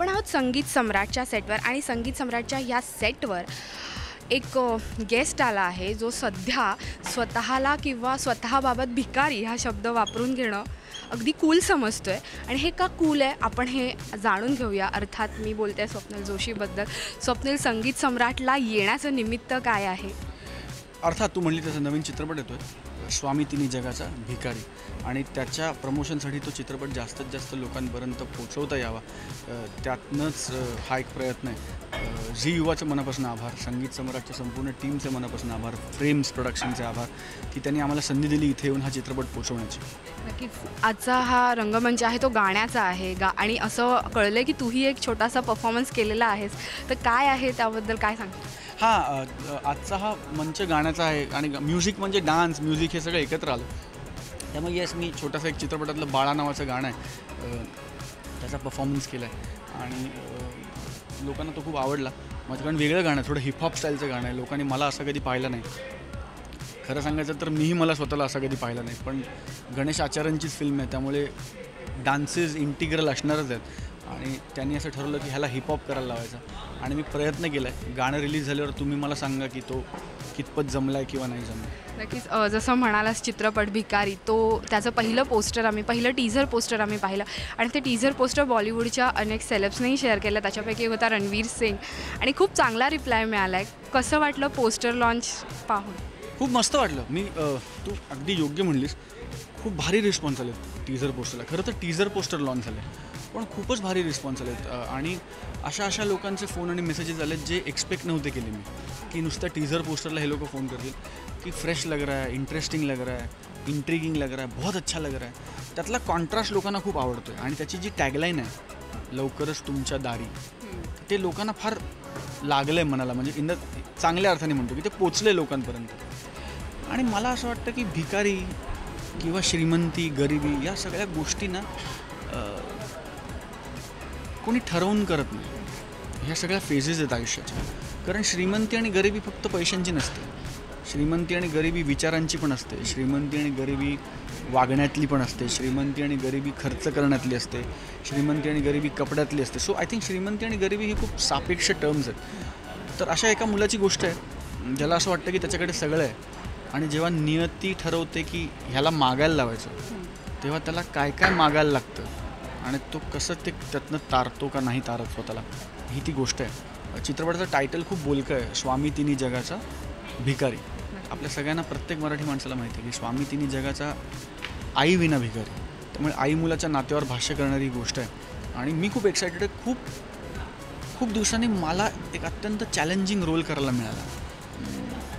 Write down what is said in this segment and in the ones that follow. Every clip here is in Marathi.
आपण आहोत संगीत सम्राटच्या सेटवर आणि संगीत सम्राटच्या ह्या सेटवर एक गेस्ट आला आहे जो सध्या स्वतःला किंवा स्वतःबाबत भिकारी हा शब्द वापरून घेणं अगदी कूल समजतोय आणि हे का कूल आहे आपण हे जाणून घेऊया. अर्थात मी बोलते स्वप्नील जोशीबद्दल. स्वप्नील, संगीत सम्राटला येण्याचं निमित्त काय आहे? अर्थात तू म्हणली त्याचा नवीन चित्रपट येतोय, स्वामी तिन्ही जगाचा भिकारी, आणि त्याच्या प्रमोशनसाठी तो चित्रपट जास्तीत जास्त लोकांपर्यंत पोचवता यावा, त्यातनंच हा एक प्रयत्न आहे. झी युवाचं मनापासून आभार, संगीत सम्राटच्या संपूर्ण टीमचे मनापासून आभार, फ्रेम्स प्रोडक्शनचे आभार की त्यांनी आम्हाला संधी दिली इथे येऊन हा चित्रपट पोचवण्याची. नक्कीच आजचा हा रंगमंच आहे तो गाण्याचा आहे आणि असं कळलं की तूही एक छोटासा परफॉर्मन्स केलेला आहेस, तर काय आहे त्याबद्दल काय सांगतो? हां, आजचा हा मंच गाण्याचा आहे आणि म्युझिक म्हणजे डान्स, म्युझिक हे सगळं एकत्र आलं. त्यामुळे येस, मी छोटासा एक चित्रपटातलं बाळा नावाचं गाणं आहे त्याचा परफॉर्मन्स केला आहे आणि लोकांना तो खूप आवडला. माझं गाणं वेगळं गाणं आहे, थोडं हिपहॉप स्टाईलचं गाणं आहे. लोकांनी मला असं कधी पाहिलं नाही. खरं सांगायचं तर मीही मला स्वतःला असं कधी पाहिलं नाही, पण गणेश आचार्यांचीच फिल्म आहे त्यामुळे डान्सेस इंटिग्रल असणारच आहेत आणि त्यांनी असं ठरवलं की ह्याला हिपहॉप करायला लावायचा आणि मी प्रयत्न केला आहे. गाणं रिलीज झाल्यावर तुम्ही मला सांगा की तो कितपत जमला आहे किंवा नाही जमला. नक्कीच. जसं म्हणालास चित्रपट भिकारी, तो त्याचं पहिलं टीझर पोस्टर आम्ही पाहिलं आणि ते टीझर पोस्टर बॉलिवूडच्या अनेक सेलेब्सनेही शेअर केलं. त्याच्यापैकी होता रणवीर सिंग आणि खूप चांगला रिप्लाय मिळाला आहे. कसं वाटलं पोस्टर लॉन्च पाहून? खूप मस्त वाटलं. तू अगदी योग्य म्हणलीस, खूप भारी रिस्पॉन्स आले टीझर पोस्टरला. खरं तर टीझर पोस्टर लॉन्च झाले पण खूपच भारी रिस्पॉन्स आलेत आणि अशा लोकांचे फोन आणि मेसेजेस आले जे एक्सपेक्ट नव्हते केले मी, की नुसत्या टीझर पोस्टरला हे लोक फोन करतील की फ्रेश लग रहा है, इंटरेस्टिंग लग रहा है, इंट्रिगिंग लग रहा है, बहुत अच्छा लग रहा है. त्यातला कॉन्ट्रास्ट लोकांना खूप आवडतो आहे आणि त्याची जी टॅगलाईन आहे लवकरच तुमच्या दारी, ते लोकांना फार लागलं आहे मनाला. म्हणजे चांगल्या अर्थाने म्हणतो की ते पोचले लोकांपर्यंत. आणि मला असं वाटतं की भिकारी किंवा श्रीमंती, गरिबी या सगळ्या गोष्टी ना कोणी ठरवून करत नाही. ह्या सगळ्या फेजेस आहेत आयुष्याच्या. कारण श्रीमंती आणि गरिबी फक्त पैशांची नसते. श्रीमंती आणि गरिबी विचारांची पण असते. श्रीमंती आणि गरिबी वागण्यातली पण असते. श्रीमंती आणि गरिबी खर्च करण्यातली असते. श्रीमंती आणि गरिबी कपड्यातली असते. सो आय थिंक श्रीमंती आणि गरिबी ही खूप सापेक्ष टर्म्स आहेत. तर अशा एका मुलाची गोष्ट आहे ज्याला असं वाटतं की त्याच्याकडे सगळं आहे आणि जेव्हा नियती ठरवते की ह्याला मागायला लावायचं तेव्हा त्याला काय काय मागायला लागतं आणि तो कसं ते त्यातनं तारतो का नाही तारत स्वतःला, ही ती गोष्ट आहे. चित्रपटाचं टायटल खूप बोलकं आहे, स्वामी तिन्ही जगाचा भिकारी. आपल्या सगळ्यांना, प्रत्येक मराठी माणसाला माहिती आहे की स्वामी तिन्ही जगाचा आई विना भिकारी. त्यामुळे आई मुलाच्या नात्यावर भाष्य करणारी गोष्ट आहे आणि मी खूप एक्सायटेड आहे. खूप दिवसांनी मला एक अत्यंत चॅलेंजिंग रोल करायला मिळाला,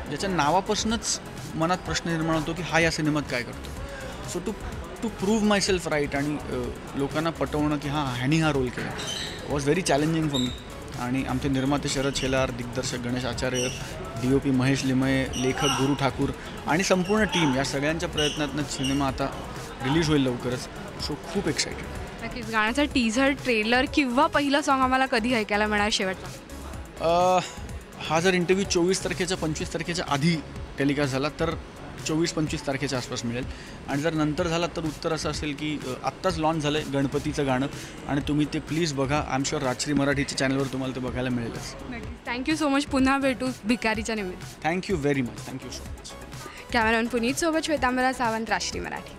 ज्याच्या नावापासूनच मनात प्रश्न निर्माण होतो की हा या सिनेमात काय करतो. So to prove myself right आणि लोकांना पटवणं की ह्यानी हा रोल केला was very challenging for me. आणि आमचे निर्माते शरद शेलार, दिग्दर्शक गणेश आचार्य, DOP महेश लिमये, लेखक गुरु ठाकूर आणि संपूर्ण टीम या सगळ्यांच्या प्रयत्नातनं सिनेमा आता रिलीज होईल लवकरच. सो खूप एक्सायटेड. नक्कीच. गाण्याचा टीझर, ट्रेलर किंवा पहिलं सॉन्ग आम्हाला कधी ऐकायला मिळणार शेवटचा? हा जर इंटरव्ह्यू 24 तारखेच्या 25 तारखेच्या आधी टेलिकास्ट झाला तर 24-25 तारखेच्या आसपास मिळेल आणि जर नंतर झाला तर उत्तर असं असेल की आत्ताच लॉन्च झालं आहे गणपतीचं गाणं आणि तुम्ही ते प्लीज बघा. आय एम शुअर राजश्री मराठीच्या चॅनलवर तुम्हाला ते बघायला मिळेलच. Thank you so much. पुन्हा भेटू भिकारीच्या निमित्त. Thank you very much. Thank you so much. Cameraman Puneet सोबत श्वेतांबरा सावंत, राजश्री मराठी.